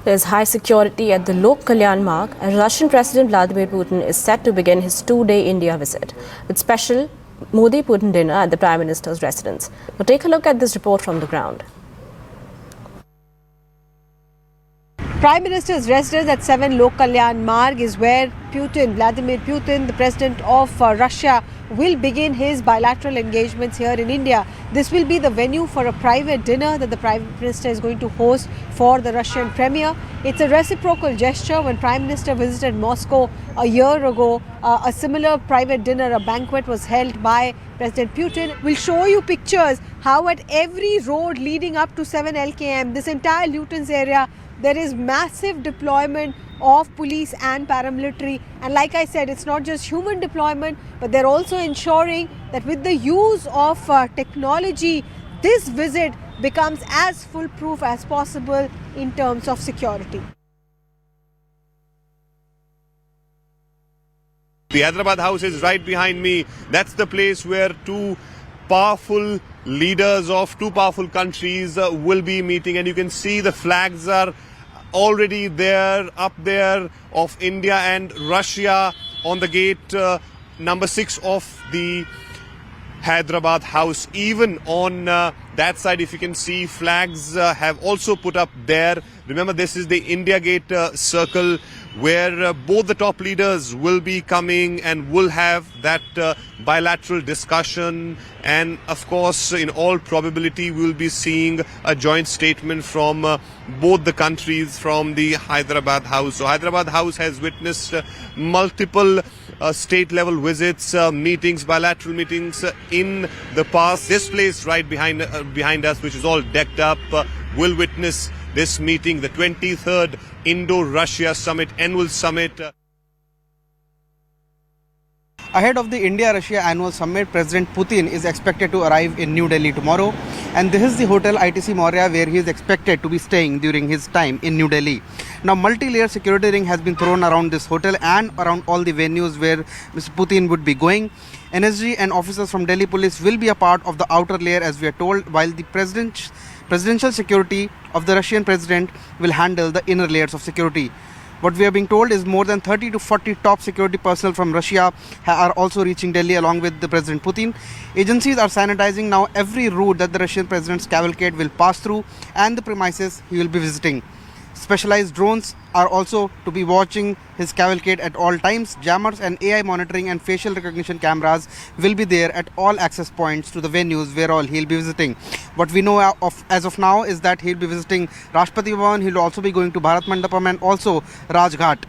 There's high security at the Lok Kalyan Marg, and Russian President Vladimir Putin is set to begin his two-day India visit with special Modi-Putin dinner at the Prime Minister's residence. Now take a look at this report from the ground. Prime Minister's residence at 7 Lok Kalyan Marg is where Vladimir Putin, the president of Russia, will begin his bilateral engagements here in India. This will be the venue for a private dinner that the Prime Minister is going to host for the Russian Premier. It's a reciprocal gesture. When Prime Minister visited Moscow a year ago, a similar private dinner, a banquet was held by President Putin. We'll show you pictures how at every road leading up to 7 LKM, this entire Lutyens area, there is massive deployment of police and paramilitary, and like I said, it's not just human deployment, but they're also ensuring that with the use of technology, this visit becomes as foolproof as possible in terms of security. The Hyderabad House is right behind me. That's the place where two powerful leaders of two powerful countries will be meeting, and you can see the flags are already there, up there, of India and Russia on the gate number 6 of the Hyderabad House. Even on that side, if you can see, flags have also put up there. Remember, this is the India Gate circle where both the top leaders will be coming and will have that bilateral discussion, and of course in all probability we will be seeing a joint statement from both the countries from the Hyderabad House. So Hyderabad House has witnessed multiple state level visits, meetings, bilateral meetings in the past. This place right behind us, which is all decked up, will witness this meeting, the 23rd Indo-Russia Summit, annual summit. Ahead of the India-Russia annual summit, President Putin is expected to arrive in New Delhi tomorrow, and this is the hotel ITC Maurya where he is expected to be staying during his time in New Delhi. Now, multi-layer security ring has been thrown around this hotel and around all the venues where Mr. Putin would be going. NSG and officers from Delhi police will be a part of the outer layer, as we are told, while the presidential security of the Russian president will handle the inner layers of security. What we are being told is more than 30 to 40 top security personnel from Russia are also reaching Delhi along with the President Putin. Agencies are sanitizing now every route that the Russian president's cavalcade will pass through and the premises he will be visiting. Specialized drones are also to be watching his cavalcade at all times. Jammers and AI monitoring and facial recognition cameras will be there at all access points to the venues where all he'll be visiting. What we know as of now is that he'll be visiting Rashtrapati Bhavan, he'll also be going to Bharat Mandapam and also Rajghat.